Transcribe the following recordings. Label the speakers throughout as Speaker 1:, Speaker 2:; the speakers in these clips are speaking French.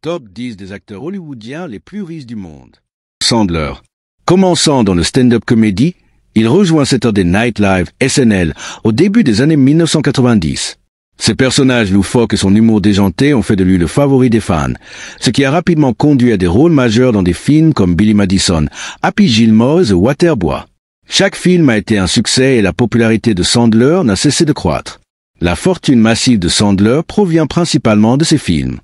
Speaker 1: Top 10 des acteurs hollywoodiens les plus riches du monde. Sandler. Commençant dans le stand-up comedy, il rejoint Saturday Night Live, SNL, au début des années 1990. Ses personnages loufoques et son humour déjanté ont fait de lui le favori des fans, ce qui a rapidement conduit à des rôles majeurs dans des films comme Billy Madison, Happy Gilmore et The Waterboy. Chaque film a été un succès et la popularité de Sandler n'a cessé de croître. La fortune massive de Sandler provient principalement de ses films.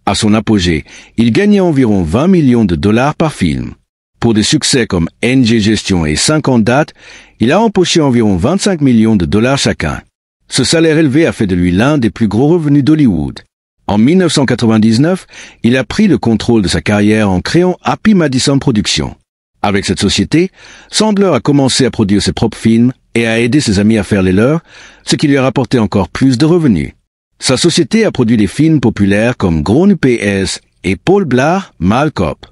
Speaker 1: À son apogée, il gagnait environ 20 millions de dollars par film. Pour des succès comme Indigestion et 50 dates, il a empoché environ 25 millions de dollars chacun. Ce salaire élevé a fait de lui l'un des plus gros revenus d'Hollywood. En 1999, il a pris le contrôle de sa carrière en créant Happy Madison Productions. Avec cette société, Sandler a commencé à produire ses propres films et a aidé ses amis à faire les leurs, ce qui lui a rapporté encore plus de revenus. Sa société a produit des films populaires comme Grown PS et Paul Blart, Mall Cop.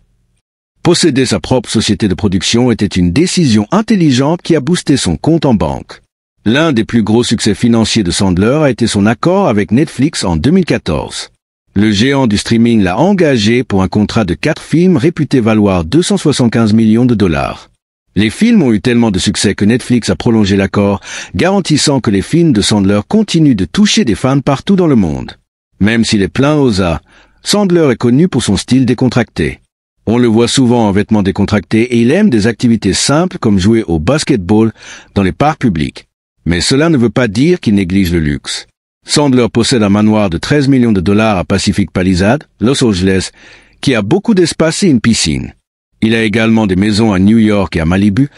Speaker 1: Posséder sa propre société de production était une décision intelligente qui a boosté son compte en banque. L'un des plus gros succès financiers de Sandler a été son accord avec Netflix en 2014. Le géant du streaming l'a engagé pour un contrat de 4 films réputés valoir 275 millions de dollars. Les films ont eu tellement de succès que Netflix a prolongé l'accord, garantissant que les films de Sandler continuent de toucher des fans partout dans le monde. Même s'il est plein aux as, Sandler est connu pour son style décontracté. On le voit souvent en vêtements décontractés et il aime des activités simples comme jouer au basketball dans les parcs publics. Mais cela ne veut pas dire qu'il néglige le luxe. Sandler possède un manoir de 13 millions de dollars à Pacific Palisades, Los Angeles, qui a beaucoup d'espace et une piscine. Il a également des maisons à New York et à Malibu,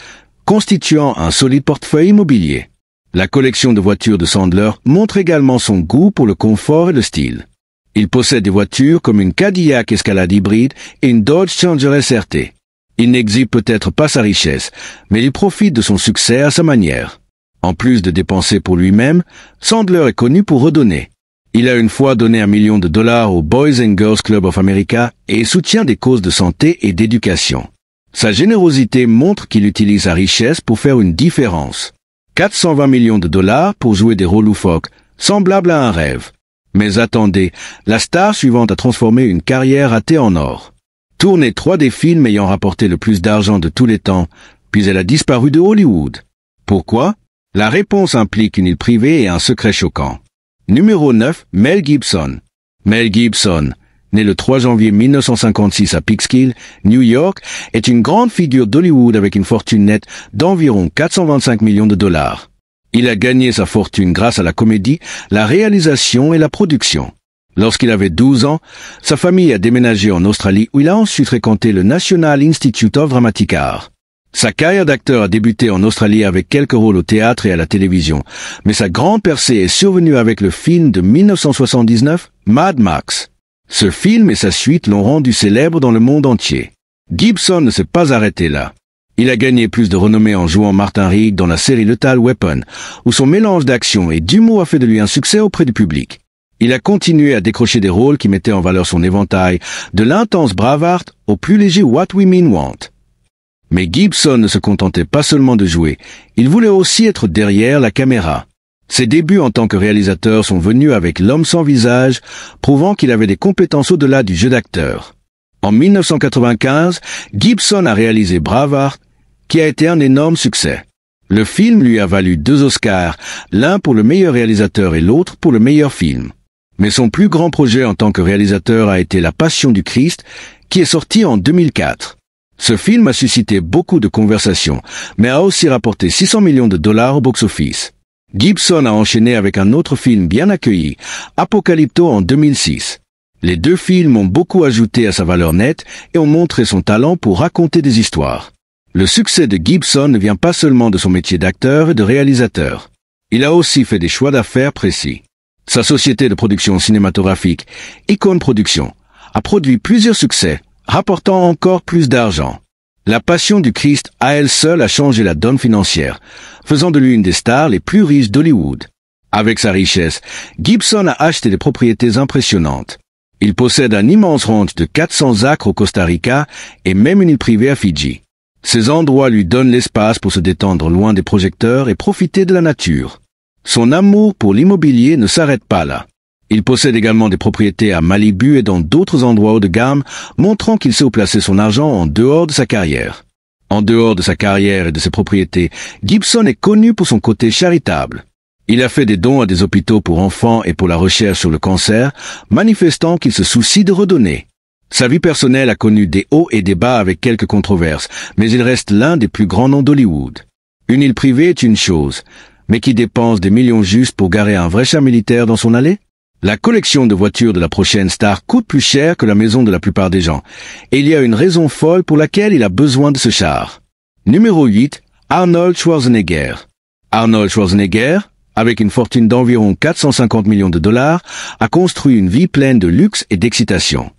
Speaker 1: constituant un solide portefeuille immobilier. La collection de voitures de Sandler montre également son goût pour le confort et le style. Il possède des voitures comme une Cadillac Escalade hybride et une Dodge Challenger SRT. Il n'exhibe peut-être pas sa richesse, mais il profite de son succès à sa manière. En plus de dépenser pour lui-même, Sandler est connu pour redonner. Il a une fois donné $1 million au Boys and Girls Club of America et soutient des causes de santé et d'éducation. Sa générosité montre qu'il utilise sa richesse pour faire une différence. 420 millions de dollars pour jouer des rôles loufoques, semblables à un rêve. Mais attendez, la star suivante a transformé une carrière ratée en or. Tourné 3 des films ayant rapporté le plus d'argent de tous les temps, puis elle a disparu de Hollywood. Pourquoi? La réponse implique une île privée et un secret choquant. Numéro 9, Mel Gibson. Mel Gibson, né le 3 janvier 1956 à Peekskill, New York, est une grande figure d'Hollywood avec une fortune nette d'environ 425 millions de dollars. Il a gagné sa fortune grâce à la comédie, la réalisation et la production. Lorsqu'il avait 12 ans, sa famille a déménagé en Australie où il a ensuite fréquenté le National Institute of Dramatic Art. Sa carrière d'acteur a débuté en Australie avec quelques rôles au théâtre et à la télévision, mais sa grande percée est survenue avec le film de 1979, Mad Max. Ce film et sa suite l'ont rendu célèbre dans le monde entier. Gibson ne s'est pas arrêté là. Il a gagné plus de renommée en jouant Martin Rigg dans la série Lethal Weapon, où son mélange d'action et d'humour a fait de lui un succès auprès du public. Il a continué à décrocher des rôles qui mettaient en valeur son éventail, de l'intense Braveheart au plus léger What Women Want. Mais Gibson ne se contentait pas seulement de jouer, il voulait aussi être derrière la caméra. Ses débuts en tant que réalisateur sont venus avec L'homme sans visage, prouvant qu'il avait des compétences au-delà du jeu d'acteur. En 1995, Gibson a réalisé Braveheart, qui a été un énorme succès. Le film lui a valu 2 Oscars, l'un pour le meilleur réalisateur et l'autre pour le meilleur film. Mais son plus grand projet en tant que réalisateur a été La Passion du Christ, qui est sorti en 2004. Ce film a suscité beaucoup de conversations, mais a aussi rapporté 600 millions de dollars au box-office. Gibson a enchaîné avec un autre film bien accueilli, Apocalypto en 2006. Les 2 films ont beaucoup ajouté à sa valeur nette et ont montré son talent pour raconter des histoires. Le succès de Gibson ne vient pas seulement de son métier d'acteur et de réalisateur. Il a aussi fait des choix d'affaires précis. Sa société de production cinématographique, Icon Productions, a produit plusieurs succès, rapportant encore plus d'argent. La Passion du Christ à elle seule a changé la donne financière, faisant de lui une des stars les plus riches d'Hollywood. Avec sa richesse, Gibson a acheté des propriétés impressionnantes. Il possède un immense ranch de 400 acres au Costa Rica et même une île privée à Fidji. Ces endroits lui donnent l'espace pour se détendre loin des projecteurs et profiter de la nature. Son amour pour l'immobilier ne s'arrête pas là. Il possède également des propriétés à Malibu et dans d'autres endroits haut de gamme, montrant qu'il sait où placer son argent en dehors de sa carrière. En dehors de sa carrière et de ses propriétés, Gibson est connu pour son côté charitable. Il a fait des dons à des hôpitaux pour enfants et pour la recherche sur le cancer, manifestant qu'il se soucie de redonner. Sa vie personnelle a connu des hauts et des bas avec quelques controverses, mais il reste l'un des plus grands noms d'Hollywood. Une île privée est une chose, mais qui dépense des millions juste pour garer un vrai char militaire dans son allée? La collection de voitures de la prochaine star coûte plus cher que la maison de la plupart des gens, et il y a une raison folle pour laquelle il a besoin de ce char. Numéro 8, Arnold Schwarzenegger. Arnold Schwarzenegger, avec une fortune d'environ 450 millions de dollars, a construit une vie pleine de luxe et d'excitation.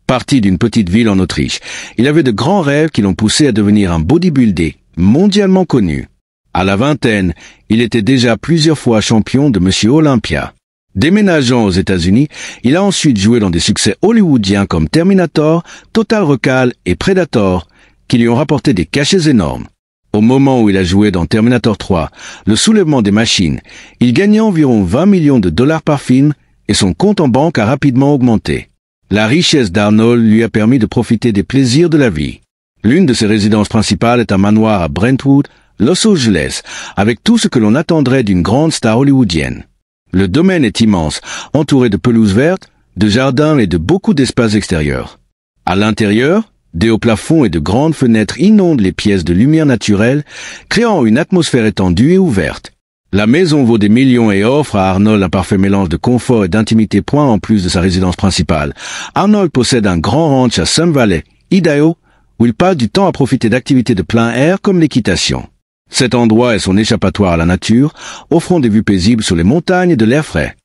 Speaker 1: Parti d'une petite ville en Autriche, il avait de grands rêves qui l'ont poussé à devenir un bodybuilder, mondialement connu. À la vingtaine, il était déjà plusieurs fois champion de Monsieur Olympia. Déménageant aux États-Unis, il a ensuite joué dans des succès hollywoodiens comme Terminator, Total Recall et Predator, qui lui ont rapporté des cachets énormes. Au moment où il a joué dans Terminator 3, le soulèvement des machines, il gagnait environ 20 millions de dollars par film et son compte en banque a rapidement augmenté. La richesse d'Arnold lui a permis de profiter des plaisirs de la vie. L'une de ses résidences principales est un manoir à Brentwood, Los Angeles, avec tout ce que l'on attendrait d'une grande star hollywoodienne. Le domaine est immense, entouré de pelouses vertes, de jardins et de beaucoup d'espaces extérieurs. À l'intérieur, des hauts plafonds et de grandes fenêtres inondent les pièces de lumière naturelle, créant une atmosphère étendue et ouverte. La maison vaut des millions et offre à Arnold un parfait mélange de confort et d'intimité. En plus de sa résidence principale, Arnold possède un grand ranch à Sun Valley, Idaho, où il passe du temps à profiter d'activités de plein air comme l'équitation. Cet endroit est son échappatoire à la nature, offrant des vues paisibles sur les montagnes et de l'air frais.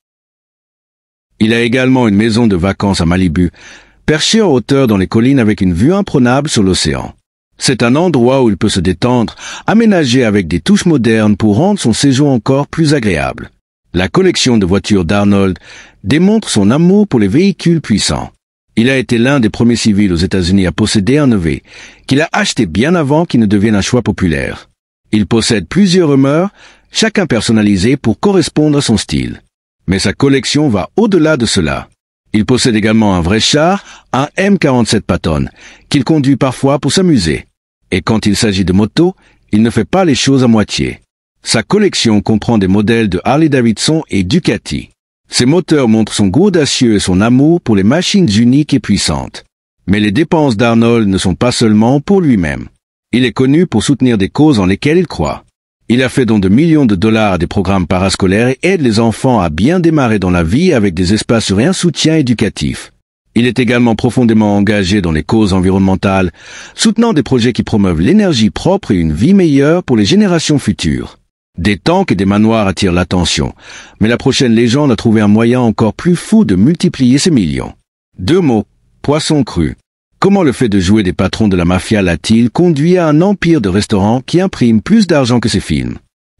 Speaker 1: Il a également une maison de vacances à Malibu, perchée en hauteur dans les collines avec une vue imprenable sur l'océan. C'est un endroit où il peut se détendre, aménagé avec des touches modernes pour rendre son séjour encore plus agréable. La collection de voitures d'Arnold démontre son amour pour les véhicules puissants. Il a été l'un des premiers civils aux États-Unis à posséder un EV, qu'il a acheté bien avant qu'il ne devienne un choix populaire. Il possède plusieurs Hummer, chacun personnalisé pour correspondre à son style. Mais sa collection va au-delà de cela. Il possède également un vrai char, un M47 Patton, qu'il conduit parfois pour s'amuser. Et quand il s'agit de moto, il ne fait pas les choses à moitié. Sa collection comprend des modèles de Harley-Davidson et Ducati. Ses moteurs montrent son goût audacieux et son amour pour les machines uniques et puissantes. Mais les dépenses d'Arnold ne sont pas seulement pour lui-même. Il est connu pour soutenir des causes en lesquelles il croit. Il a fait don de millions de dollars à des programmes parascolaires et aide les enfants à bien démarrer dans la vie avec des espaces sur un soutien éducatif. Il est également profondément engagé dans les causes environnementales, soutenant des projets qui promeuvent l'énergie propre et une vie meilleure pour les générations futures. Des tanks et des manoirs attirent l'attention, mais la prochaine légende a trouvé un moyen encore plus fou de multiplier ses millions. 2 mots, poisson cru. Comment le fait de jouer des patrons de la mafia l'a-t-il conduit à un empire de restaurants qui imprime plus d'argent que ses films?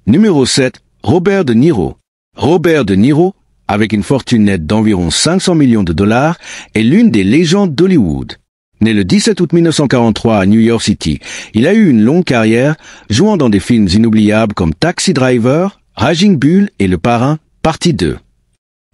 Speaker 1: Numéro 7, Robert De Niro. Robert De Niro, avec une fortune nette d'environ 500 millions de dollars, est l'une des légendes d'Hollywood. Né le 17 août 1943 à New York City, il a eu une longue carrière, jouant dans des films inoubliables comme Taxi Driver, Raging Bull et Le Parrain, partie 2.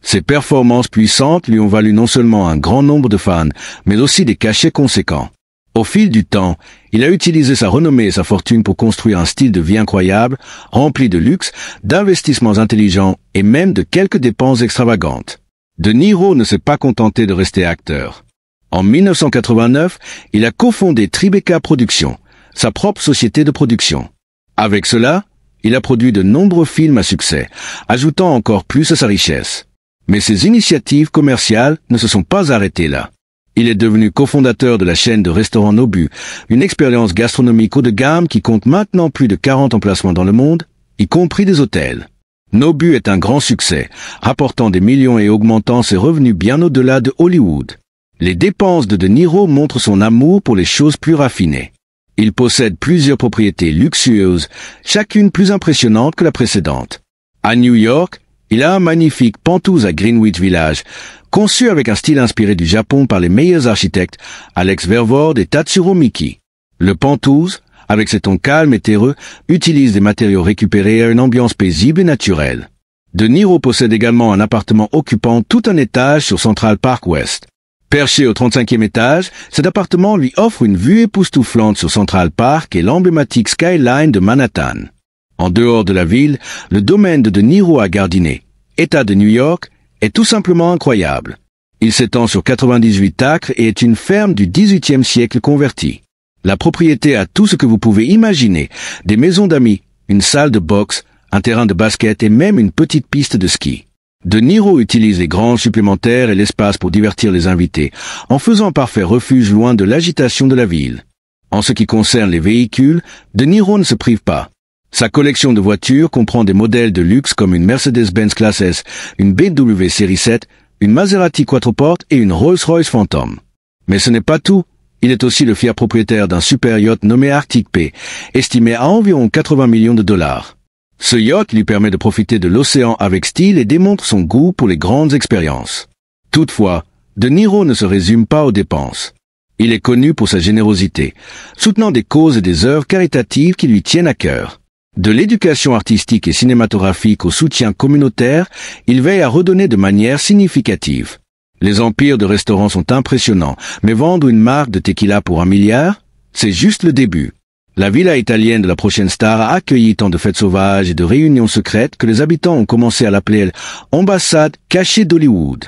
Speaker 1: Ses performances puissantes lui ont valu non seulement un grand nombre de fans, mais aussi des cachets conséquents. Au fil du temps, il a utilisé sa renommée et sa fortune pour construire un style de vie incroyable, rempli de luxe, d'investissements intelligents et même de quelques dépenses extravagantes. De Niro ne s'est pas contenté de rester acteur. En 1989, il a cofondé Tribeca Productions, sa propre société de production. Avec cela, il a produit de nombreux films à succès, ajoutant encore plus à sa richesse. Mais ses initiatives commerciales ne se sont pas arrêtées là. Il est devenu cofondateur de la chaîne de restaurants Nobu, une expérience gastronomique haut de gamme qui compte maintenant plus de 40 emplacements dans le monde, y compris des hôtels. Nobu est un grand succès, rapportant des millions et augmentant ses revenus bien au-delà de Hollywood. Les dépenses de De Niro montrent son amour pour les choses plus raffinées. Il possède plusieurs propriétés luxueuses, chacune plus impressionnante que la précédente. À New York, il a un magnifique penthouse à Greenwich Village, conçu avec un style inspiré du Japon par les meilleurs architectes, Alex Vervoord et Tatsuro Miki. Le penthouse, avec ses tons calmes et terreux, utilise des matériaux récupérés à une ambiance paisible et naturelle. De Niro possède également un appartement occupant tout un étage sur Central Park West. Perché au 35e étage, cet appartement lui offre une vue époustouflante sur Central Park et l'emblématique skyline de Manhattan. En dehors de la ville, le domaine de Niro à Gardiner, État de New York, est tout simplement incroyable. Il s'étend sur 98 acres et est une ferme du XVIIIe siècle convertie. La propriété a tout ce que vous pouvez imaginer, des maisons d'amis, une salle de boxe, un terrain de basket et même une petite piste de ski. De Niro utilise les granges supplémentaires et l'espace pour divertir les invités, en faisant parfait refuge loin de l'agitation de la ville. En ce qui concerne les véhicules, De Niro ne se prive pas. Sa collection de voitures comprend des modèles de luxe comme une Mercedes-Benz Classe S, une BMW Série 7, une Maserati Quattroporte et une Rolls-Royce Phantom. Mais ce n'est pas tout. Il est aussi le fier propriétaire d'un super yacht nommé Arctic P, estimé à environ 80 millions de dollars. Ce yacht lui permet de profiter de l'océan avec style et démontre son goût pour les grandes expériences. Toutefois, De Niro ne se résume pas aux dépenses. Il est connu pour sa générosité, soutenant des causes et des œuvres caritatives qui lui tiennent à cœur. De l'éducation artistique et cinématographique au soutien communautaire, il veille à redonner de manière significative. Les empires de restaurants sont impressionnants, mais vendre une marque de tequila pour 1 milliard, c'est juste le début. La villa italienne de la prochaine star a accueilli tant de fêtes sauvages et de réunions secrètes que les habitants ont commencé à l'appeler l'ambassade cachée d'Hollywood.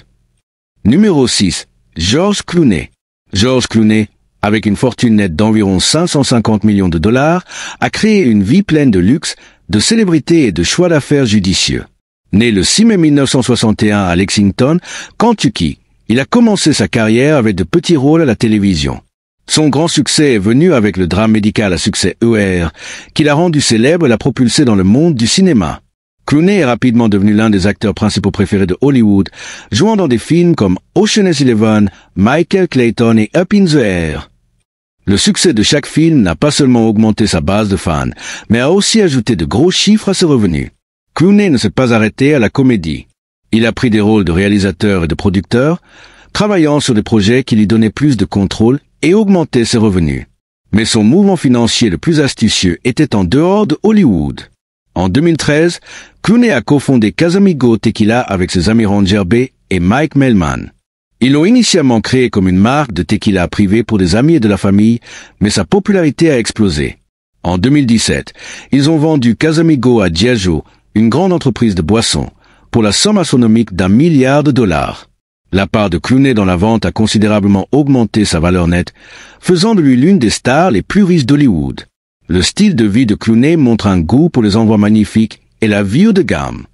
Speaker 1: Numéro 6. George Clooney. George Clooney, avec une fortune nette d'environ 550 millions de dollars, a créé une vie pleine de luxe, de célébrité et de choix d'affaires judicieux. Né le 6 mai 1961 à Lexington, Kentucky, il a commencé sa carrière avec de petits rôles à la télévision. Son grand succès est venu avec le drame médical à succès ER, qui l'a rendu célèbre et l'a propulsé dans le monde du cinéma. Clooney est rapidement devenu l'un des acteurs principaux préférés de Hollywood, jouant dans des films comme Ocean's 11, Michael Clayton et Up in the Air. Le succès de chaque film n'a pas seulement augmenté sa base de fans, mais a aussi ajouté de gros chiffres à ses revenus. Clooney ne s'est pas arrêté à la comédie. Il a pris des rôles de réalisateur et de producteur, travaillant sur des projets qui lui donnaient plus de contrôle et augmentaient ses revenus. Mais son mouvement financier le plus astucieux était en dehors de Hollywood. En 2013, Clooney a cofondé Casamigo Tequila avec ses amis Ron Jerbe et Mike Melman. Ils l'ont initialement créé comme une marque de tequila privée pour des amis et de la famille, mais sa popularité a explosé. En 2017, ils ont vendu Casamigo à Diageo, une grande entreprise de boissons, pour la somme astronomique d'1 milliard de dollars. La part de Clooney dans la vente a considérablement augmenté sa valeur nette, faisant de lui l'une des stars les plus riches d'Hollywood. Le style de vie de Clooney montre un goût pour les endroits magnifiques et la vie haut de gamme.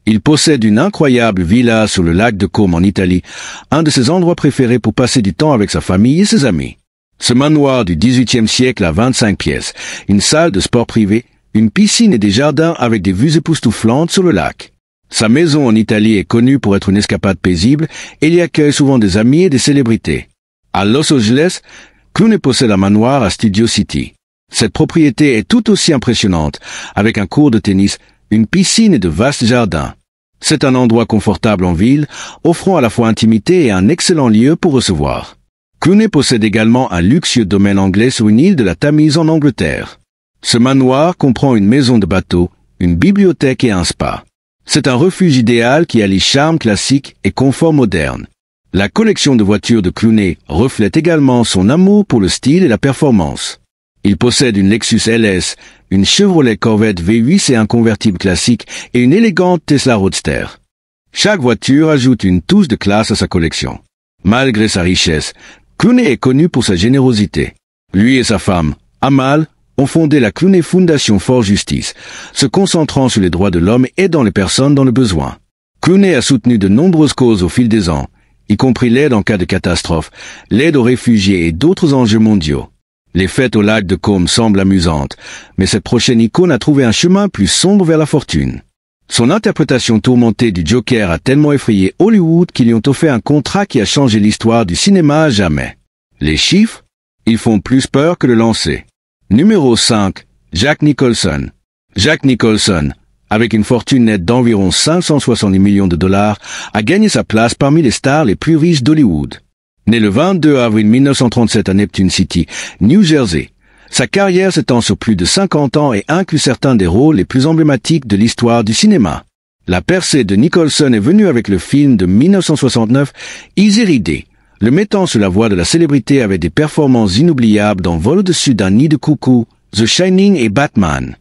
Speaker 1: Il possède une incroyable villa sur le lac de Como en Italie, un de ses endroits préférés pour passer du temps avec sa famille et ses amis. Ce manoir du XVIIIe siècle a 25 pièces, une salle de sport privée, une piscine et des jardins avec des vues époustouflantes sur le lac. Sa maison en Italie est connue pour être une escapade paisible et il y accueille souvent des amis et des célébrités. À Los Angeles, Clooney possède un manoir à Studio City. Cette propriété est tout aussi impressionnante, avec un court de tennis, une piscine et de vastes jardins. C'est un endroit confortable en ville, offrant à la fois intimité et un excellent lieu pour recevoir. Clooney possède également un luxueux domaine anglais sur une île de la Tamise en Angleterre. Ce manoir comprend une maison de bateau, une bibliothèque et un spa. C'est un refuge idéal qui allie charme classique et confort moderne. La collection de voitures de Clooney reflète également son amour pour le style et la performance. Il possède une Lexus LS, une Chevrolet Corvette V8 et un convertible classique et une élégante Tesla Roadster. Chaque voiture ajoute une touche de classe à sa collection. Malgré sa richesse, Clooney est connu pour sa générosité. Lui et sa femme, Amal, ont fondé la Clooney Foundation for Justice, se concentrant sur les droits de l'homme et aidant les personnes dans le besoin. Clooney a soutenu de nombreuses causes au fil des ans, y compris l'aide en cas de catastrophe, l'aide aux réfugiés et d'autres enjeux mondiaux. Les fêtes au lac de Como semblent amusantes, mais cette prochaine icône a trouvé un chemin plus sombre vers la fortune. Son interprétation tourmentée du Joker a tellement effrayé Hollywood qu'ils lui ont offert un contrat qui a changé l'histoire du cinéma à jamais. Les chiffres? Ils font plus peur que le lancer. Numéro 5. Jack Nicholson. Jack Nicholson, avec une fortune nette d'environ 570 millions de dollars, a gagné sa place parmi les stars les plus riches d'Hollywood. Né le 22 avril 1937 à Neptune City, New Jersey, sa carrière s'étend sur plus de 50 ans et inclut certains des rôles les plus emblématiques de l'histoire du cinéma. La percée de Nicholson est venue avec le film de 1969 Easy Rider, le mettant sur la voie de la célébrité avec des performances inoubliables dans Vol au-dessus d'un nid de coucou, The Shining et Batman.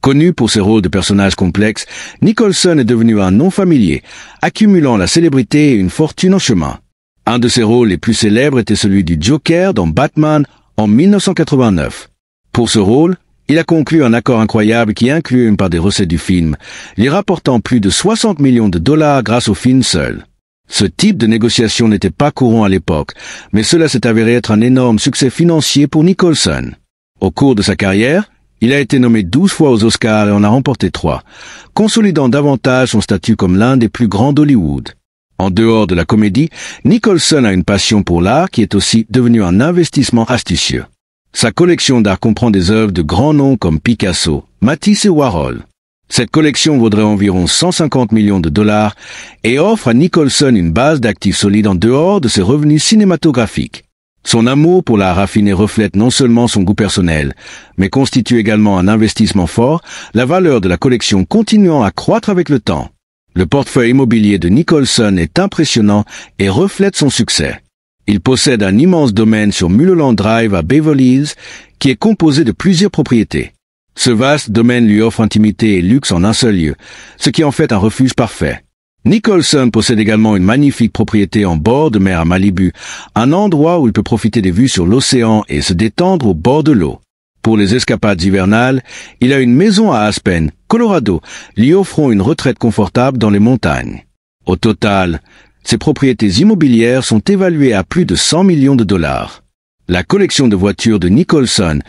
Speaker 1: Connu pour ses rôles de personnages complexes, Nicholson est devenu un nom familier, accumulant la célébrité et une fortune en chemin. Un de ses rôles les plus célèbres était celui du Joker dans Batman en 1989. Pour ce rôle, il a conclu un accord incroyable qui inclut une part des recettes du film, lui rapportant plus de 60 millions de dollars grâce au film seul. Ce type de négociation n'était pas courant à l'époque, mais cela s'est avéré être un énorme succès financier pour Nicholson. Au cours de sa carrière, il a été nommé 12 fois aux Oscars et en a remporté 3, consolidant davantage son statut comme l'un des plus grands d'Hollywood. En dehors de la comédie, Nicholson a une passion pour l'art qui est aussi devenu un investissement astucieux. Sa collection d'art comprend des œuvres de grands noms comme Picasso, Matisse et Warhol. Cette collection vaudrait environ 150 millions de dollars et offre à Nicholson une base d'actifs solides en dehors de ses revenus cinématographiques. Son amour pour l'art raffiné reflète non seulement son goût personnel, mais constitue également un investissement fort, la valeur de la collection continuant à croître avec le temps. Le portefeuille immobilier de Nicholson est impressionnant et reflète son succès. Il possède un immense domaine sur Mulholland Drive à Beverly Hills, qui est composé de plusieurs propriétés. Ce vaste domaine lui offre intimité et luxe en un seul lieu, ce qui en fait un refuge parfait. Nicholson possède également une magnifique propriété en bord de mer à Malibu, un endroit où il peut profiter des vues sur l'océan et se détendre au bord de l'eau. Pour les escapades hivernales, il a une maison à Aspen, Colorado, lui offrant une retraite confortable dans les montagnes. Au total, ses propriétés immobilières sont évaluées à plus de 100 millions de dollars. La collection de voitures de Nicholson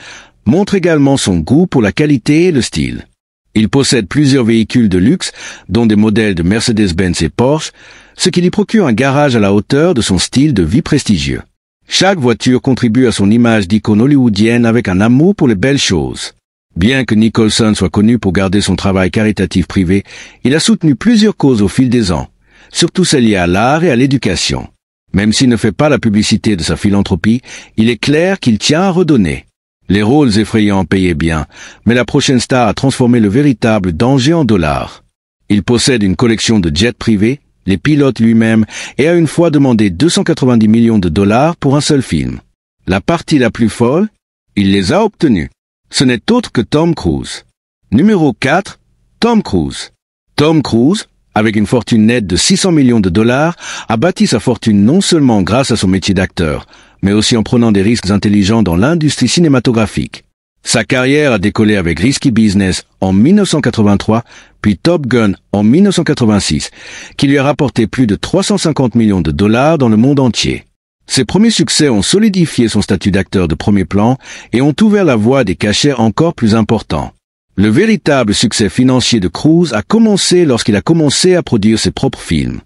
Speaker 1: montre également son goût pour la qualité et le style. Il possède plusieurs véhicules de luxe, dont des modèles de Mercedes-Benz et Porsche, ce qui lui procure un garage à la hauteur de son style de vie prestigieux. Chaque voiture contribue à son image d'icône hollywoodienne avec un amour pour les belles choses. Bien que Nicholson soit connu pour garder son travail caritatif privé, il a soutenu plusieurs causes au fil des ans, surtout celles liées à l'art et à l'éducation. Même s'il ne fait pas la publicité de sa philanthropie, il est clair qu'il tient à redonner. Les rôles effrayants payaient bien, mais la prochaine star a transformé le véritable danger en dollars. Il possède une collection de jets privés, les pilote lui-même et a une fois demandé 290 millions de dollars pour un seul film. La partie la plus folle, il les a obtenus. Ce n'est autre que Tom Cruise. Numéro 4, Tom Cruise. Tom Cruise, avec une fortune nette de 600 millions de dollars, a bâti sa fortune non seulement grâce à son métier d'acteur, mais aussi en prenant des risques intelligents dans l'industrie cinématographique. Sa carrière a décollé avec Risky Business en 1983, puis Top Gun en 1986, qui lui a rapporté plus de 350 millions de dollars dans le monde entier. Ses premiers succès ont solidifié son statut d'acteur de premier plan et ont ouvert la voie à des cachets encore plus importants. Le véritable succès financier de Cruise a commencé lorsqu'il a commencé à produire ses propres films.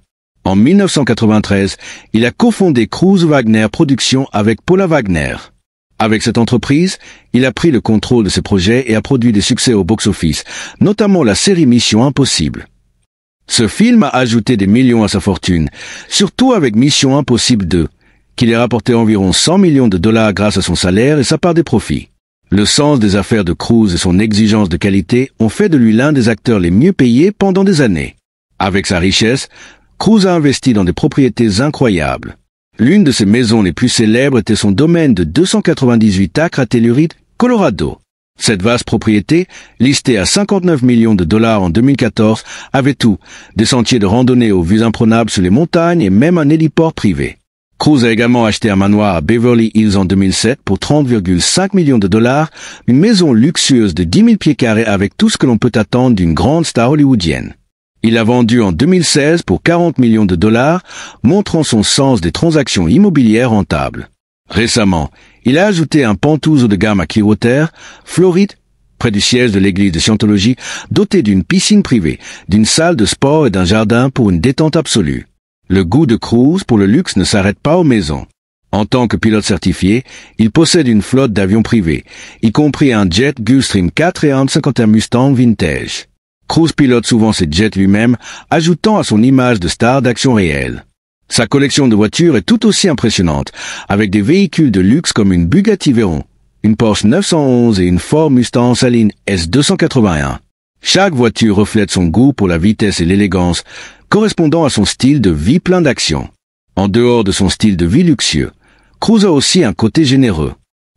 Speaker 1: En 1993, il a cofondé Cruise Wagner Productions avec Paula Wagner. Avec cette entreprise, il a pris le contrôle de ses projets et a produit des succès au box-office, notamment la série Mission Impossible. Ce film a ajouté des millions à sa fortune, surtout avec Mission Impossible 2, qui lui a rapporté environ 100 millions de dollars grâce à son salaire et sa part des profits. Le sens des affaires de Cruise et son exigence de qualité ont fait de lui l'un des acteurs les mieux payés pendant des années. Avec sa richesse, Cruise a investi dans des propriétés incroyables. L'une de ses maisons les plus célèbres était son domaine de 298 acres à Telluride, Colorado. Cette vaste propriété, listée à 59 millions de dollars en 2014, avait tout, des sentiers de randonnée aux vues imprenables sur les montagnes et même un héliport privé. Cruise a également acheté un manoir à Beverly Hills en 2007 pour 30,5 millions de dollars, une maison luxueuse de 10 000 pieds carrés avec tout ce que l'on peut attendre d'une grande star hollywoodienne. Il a vendu en 2016 pour 40 millions de dollars, montrant son sens des transactions immobilières rentables. Récemment, il a ajouté un penthouse haut de gamme à Clearwater, Floride, près du siège de l'église de Scientologie, doté d'une piscine privée, d'une salle de sport et d'un jardin pour une détente absolue. Le goût de Cruise pour le luxe ne s'arrête pas aux maisons. En tant que pilote certifié, il possède une flotte d'avions privés, y compris un jet Gulfstream 4 et un 51 Mustang vintage. Cruise pilote souvent ses jets lui-même, ajoutant à son image de star d'action réelle. Sa collection de voitures est tout aussi impressionnante, avec des véhicules de luxe comme une Bugatti Veyron, une Porsche 911 et une Ford Mustang Saleen S281. Chaque voiture reflète son goût pour la vitesse et l'élégance, correspondant à son style de vie plein d'action. En dehors de son style de vie luxueux, Cruise a aussi un côté généreux.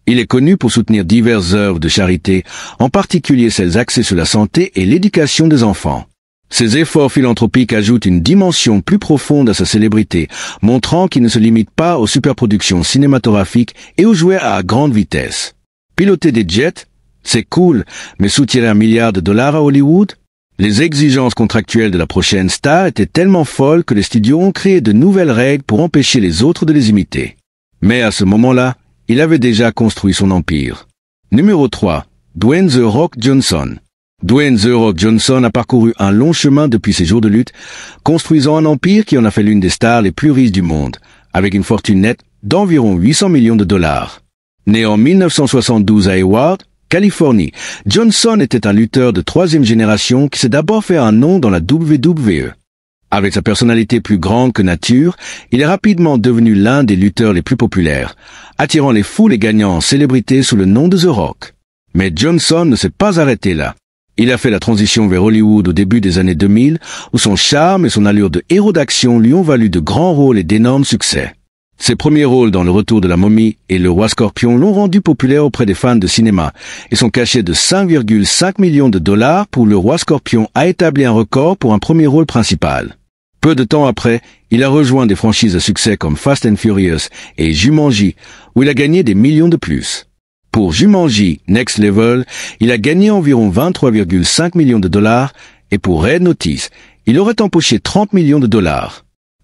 Speaker 1: Il est connu pour soutenir diverses œuvres de charité, en particulier celles axées sur la santé et l'éducation des enfants. Ses efforts philanthropiques ajoutent une dimension plus profonde à sa célébrité, montrant qu'il ne se limite pas aux superproductions cinématographiques et aux jouets à grande vitesse. Piloter des jets, c'est cool, mais soutirer $1 milliard à Hollywood? Les exigences contractuelles de la prochaine star étaient tellement folles que les studios ont créé de nouvelles règles pour empêcher les autres de les imiter. Mais à ce moment-là, il avait déjà construit son empire. Numéro 3. Dwayne The Rock Johnson. Dwayne The Rock Johnson a parcouru un long chemin depuis ses jours de lutte, construisant un empire qui en a fait l'une des stars les plus riches du monde, avec une fortune nette d'environ $800 millions. Né en 1972 à Hayward, Californie, Johnson était un lutteur de 3e génération qui s'est d'abord fait un nom dans la WWE. Avec sa personnalité plus grande que nature, il est rapidement devenu l'un des lutteurs les plus populaires, attirant les foules et gagnant en célébrité sous le nom de The Rock. Mais Johnson ne s'est pas arrêté là. Il a fait la transition vers Hollywood au début des années 2000, où son charme et son allure de héros d'action lui ont valu de grands rôles et d'énormes succès. Ses premiers rôles dans Le Retour de la momie et Le Roi Scorpion l'ont rendu populaire auprès des fans de cinéma, et son cachet de $5,5 millions pour Le Roi Scorpion a établi un record pour un premier rôle principal. Peu de temps après, il a rejoint des franchises à succès comme Fast and Furious et Jumanji, où il a gagné des millions de plus. Pour Jumanji Next Level, il a gagné environ $23,5 millions, et pour Red Notice, il aurait empoché $30 millions.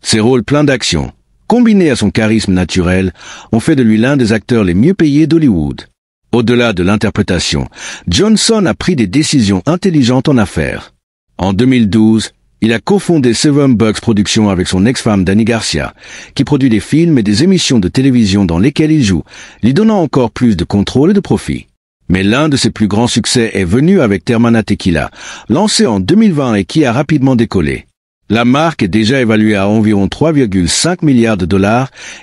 Speaker 1: Ses rôles pleins d'action, combinés à son charisme naturel, ont fait de lui l'un des acteurs les mieux payés d'Hollywood. Au-delà de l'interprétation, Johnson a pris des décisions intelligentes en affaires. En 2012, il a cofondé Seven Bucks Productions avec son ex-femme Dani Garcia, qui produit des films et des émissions de télévision dans lesquelles il joue, lui donnant encore plus de contrôle et de profit. Mais l'un de ses plus grands succès est venu avec Termana Tequila, lancé en 2020 et qui a rapidement décollé. La marque est déjà évaluée à environ $3,5 milliards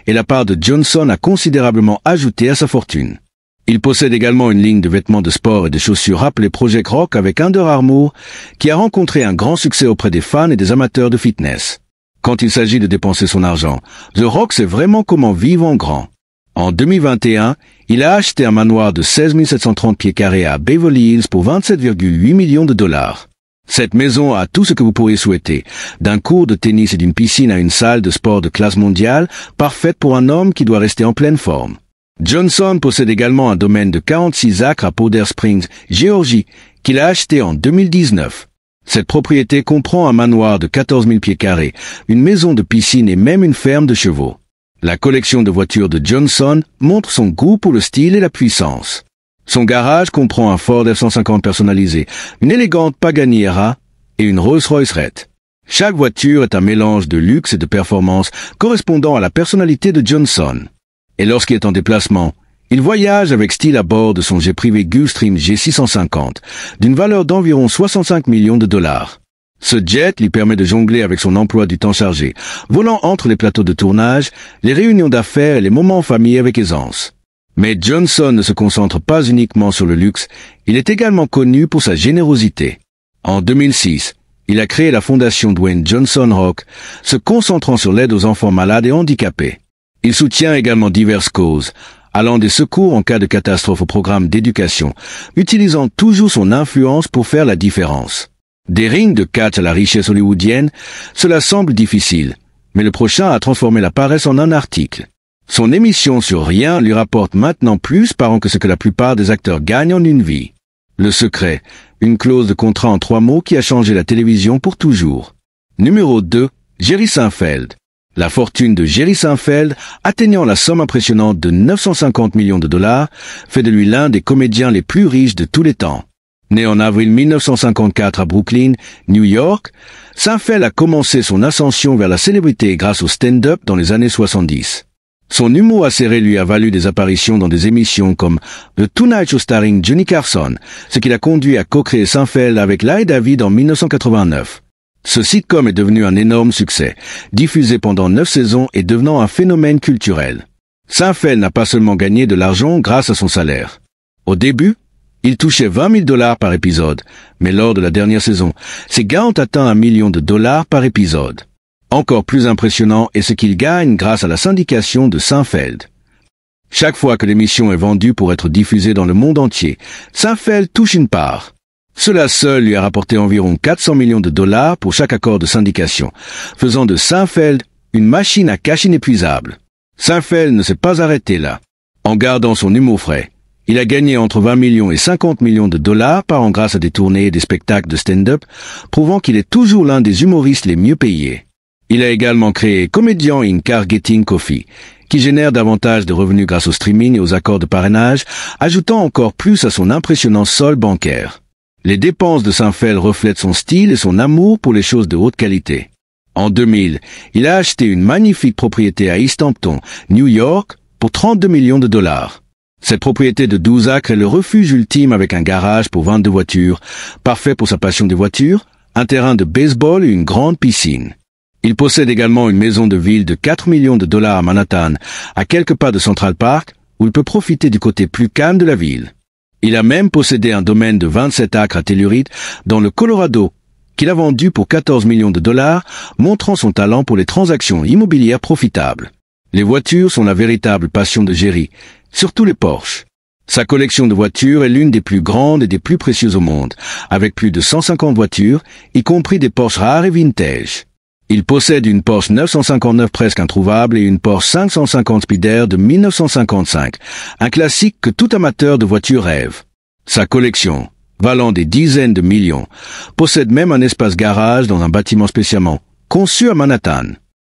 Speaker 1: et la part de Johnson a considérablement ajouté à sa fortune. Il possède également une ligne de vêtements de sport et de chaussures appelée Project Rock avec Under Armour, qui a rencontré un grand succès auprès des fans et des amateurs de fitness. Quand il s'agit de dépenser son argent, The Rock sait vraiment comment vivre en grand. En 2021, il a acheté un manoir de 16 730 pieds carrés à Beverly Hills pour $27,8 millions. Cette maison a tout ce que vous pourriez souhaiter, d'un court de tennis et d'une piscine à une salle de sport de classe mondiale, parfaite pour un homme qui doit rester en pleine forme. Johnson possède également un domaine de 46 acres à Powder Springs, Géorgie, qu'il a acheté en 2019. Cette propriété comprend un manoir de 14 000 pieds carrés, une maison de piscine et même une ferme de chevaux. La collection de voitures de Johnson montre son goût pour le style et la puissance. Son garage comprend un Ford F-150 personnalisé, une élégante Pagani Era et une Rolls-Royce Red. Chaque voiture est un mélange de luxe et de performance correspondant à la personnalité de Johnson. Et lorsqu'il est en déplacement, il voyage avec style à bord de son jet privé Gulfstream G650, d'une valeur d'environ $65 millions. Ce jet lui permet de jongler avec son emploi du temps chargé, volant entre les plateaux de tournage, les réunions d'affaires et les moments en famille avec aisance. Mais Johnson ne se concentre pas uniquement sur le luxe, il est également connu pour sa générosité. En 2006, il a créé la fondation Dwayne Johnson Rock, se concentrant sur l'aide aux enfants malades et handicapés. Il soutient également diverses causes, allant des secours en cas de catastrophe au programme d'éducation, utilisant toujours son influence pour faire la différence. Des rings de catch à la richesse hollywoodienne, cela semble difficile, mais le prochain a transformé la paresse en un article. Son émission sur Rien lui rapporte maintenant plus par an que ce que la plupart des acteurs gagnent en une vie. Le secret, une clause de contrat en 3 mots qui a changé la télévision pour toujours. Numéro 2, Jerry Seinfeld. La fortune de Jerry Seinfeld, atteignant la somme impressionnante de $950 millions, fait de lui l'un des comédiens les plus riches de tous les temps. Né en avril 1954 à Brooklyn, New York, Seinfeld a commencé son ascension vers la célébrité grâce au stand-up dans les années 70. Son humour acéré lui a valu des apparitions dans des émissions comme The Tonight Show starring Johnny Carson, ce qui l'a conduit à co-créer Seinfeld avec Larry David en 1989. Ce sitcom est devenu un énorme succès, diffusé pendant 9 saisons et devenant un phénomène culturel. Seinfeld n'a pas seulement gagné de l'argent grâce à son salaire. Au début, Il touchait 20 000 dollars par épisode, mais lors de la dernière saison, ses gains ont atteint $1 million par épisode. Encore plus impressionnant est ce qu'il gagne grâce à la syndication de Seinfeld. Chaque fois que l'émission est vendue pour être diffusée dans le monde entier, Seinfeld touche une part. Cela seul lui a rapporté environ $400 millions pour chaque accord de syndication, faisant de Seinfeld une machine à cash inépuisable. Seinfeld ne s'est pas arrêté là. En gardant son humour frais, il a gagné entre 20 millions et 50 millions de dollars par an grâce à des tournées et des spectacles de stand-up, prouvant qu'il est toujours l'un des humoristes les mieux payés. Il a également créé Comedian in Car Getting Coffee, qui génère davantage de revenus grâce au streaming et aux accords de parrainage, ajoutant encore plus à son impressionnant solde bancaire. Les dépenses de Seinfeld reflètent son style et son amour pour les choses de haute qualité. En 2000, il a acheté une magnifique propriété à East Hampton, New York, pour 32 millions de dollars. Cette propriété de 12 acres est le refuge ultime avec un garage pour 22 voitures, parfait pour sa passion des voitures, un terrain de baseball et une grande piscine. Il possède également une maison de ville de 4 millions de dollars à Manhattan, à quelques pas de Central Park, où il peut profiter du côté plus calme de la ville. Il a même possédé un domaine de 27 acres à Telluride, dans le Colorado, qu'il a vendu pour 14 millions de dollars, montrant son talent pour les transactions immobilières profitables. Les voitures sont la véritable passion de Jerry, surtout les Porsche. Sa collection de voitures est l'une des plus grandes et des plus précieuses au monde, avec plus de 150 voitures, y compris des Porsche rares et vintage. Il possède une Porsche 959 presque introuvable et une Porsche 550 Spider de 1955, un classique que tout amateur de voitures rêve. Sa collection, valant des dizaines de millions, possède même un espace garage dans un bâtiment spécialement conçu à Manhattan.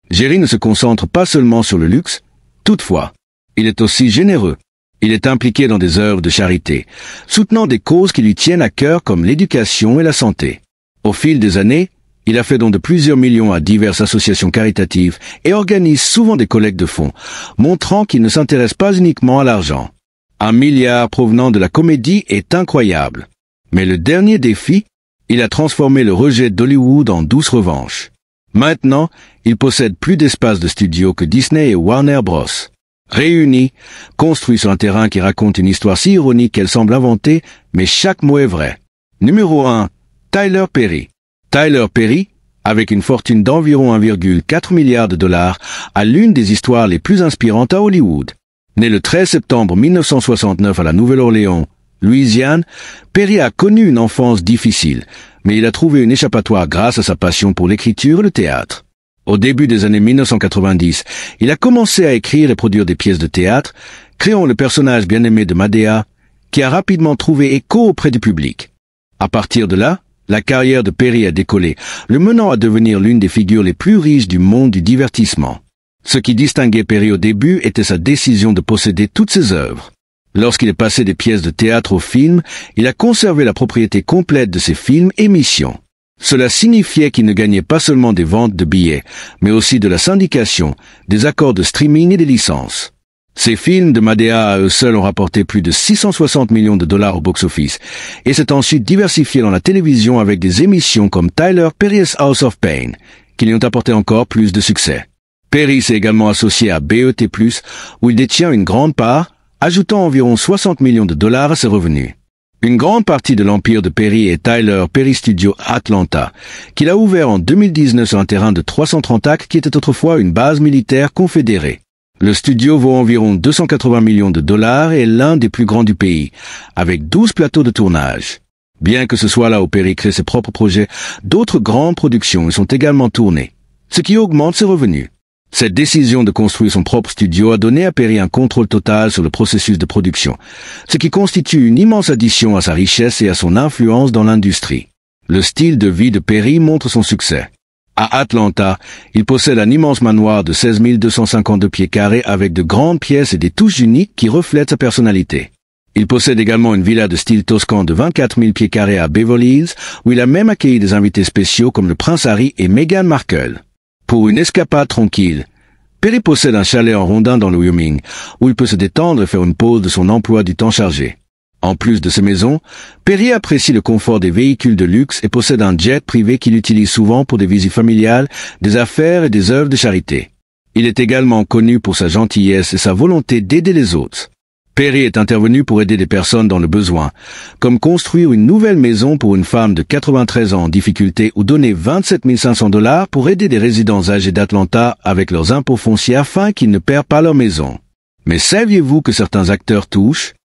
Speaker 1: Jerry ne se concentre pas seulement sur le luxe, toutefois, il est aussi généreux. Il est impliqué dans des œuvres de charité, soutenant des causes qui lui tiennent à cœur comme l'éducation et la santé. Au fil des années, il a fait don de plusieurs millions à diverses associations caritatives et organise souvent des collectes de fonds, montrant qu'il ne s'intéresse pas uniquement à l'argent. $1 milliard provenant de la comédie est incroyable. Mais le dernier défi, il a transformé le rejet d'Hollywood en douce revanche. Maintenant, il possède plus d'espace de studio que Disney et Warner Bros. Réunis, construits sur un terrain qui raconte une histoire si ironique qu'elle semble inventée, mais chaque mot est vrai. Numéro 1. Tyler Perry. Tyler Perry, avec une fortune d'environ 1,4 milliard de dollars, a l'une des histoires les plus inspirantes à Hollywood. Né le 13 septembre 1969 à la Nouvelle-Orléans, Louisiane, Perry a connu une enfance difficile, mais il a trouvé une échappatoire grâce à sa passion pour l'écriture et le théâtre. Au début des années 1990, il a commencé à écrire et produire des pièces de théâtre, créant le personnage bien-aimé de Madea, qui a rapidement trouvé écho auprès du public. À partir de là, la carrière de Perry a décollé, le menant à devenir l'une des figures les plus riches du monde du divertissement. Ce qui distinguait Perry au début était sa décision de posséder toutes ses œuvres. Lorsqu'il est passé des pièces de théâtre aux films, il a conservé la propriété complète de ses films et missions. Cela signifiait qu'il ne gagnait pas seulement des ventes de billets, mais aussi de la syndication, des accords de streaming et des licences. Ces films de Madea à eux seuls ont rapporté plus de 660 millions de dollars au box-office, et s'est ensuite diversifié dans la télévision avec des émissions comme Tyler Perry's House of Pain, qui lui ont apporté encore plus de succès. Perry s'est également associé à BET+, où il détient une grande part, ajoutant environ 60 millions de dollars à ses revenus. Une grande partie de l'empire de Perry est Tyler Perry Studio Atlanta, qu'il a ouvert en 2019 sur un terrain de 330 acres qui était autrefois une base militaire confédérée. Le studio vaut environ 280 millions de dollars et est l'un des plus grands du pays, avec 12 plateaux de tournage. Bien que ce soit là où Perry crée ses propres projets, d'autres grandes productions y sont également tournées, ce qui augmente ses revenus. Cette décision de construire son propre studio a donné à Perry un contrôle total sur le processus de production, ce qui constitue une immense addition à sa richesse et à son influence dans l'industrie. Le style de vie de Perry montre son succès. À Atlanta, il possède un immense manoir de 16 252 pieds carrés avec de grandes pièces et des touches uniques qui reflètent sa personnalité. Il possède également une villa de style toscan de 24 000 pieds carrés à Beverly Hills, où il a même accueilli des invités spéciaux comme le prince Harry et Meghan Markle. Pour une escapade tranquille, Perry possède un chalet en rondin dans le Wyoming, où il peut se détendre et faire une pause de son emploi du temps chargé. En plus de ces maisons, Perry apprécie le confort des véhicules de luxe et possède un jet privé qu'il utilise souvent pour des visites familiales, des affaires et des œuvres de charité. Il est également connu pour sa gentillesse et sa volonté d'aider les autres. Perry est intervenu pour aider des personnes dans le besoin, comme construire une nouvelle maison pour une femme de 93 ans en difficulté ou donner 27 500 $ pour aider des résidents âgés d'Atlanta avec leurs impôts fonciers afin qu'ils ne perdent pas leur maison. Mais saviez-vous que certains acteurs touchent,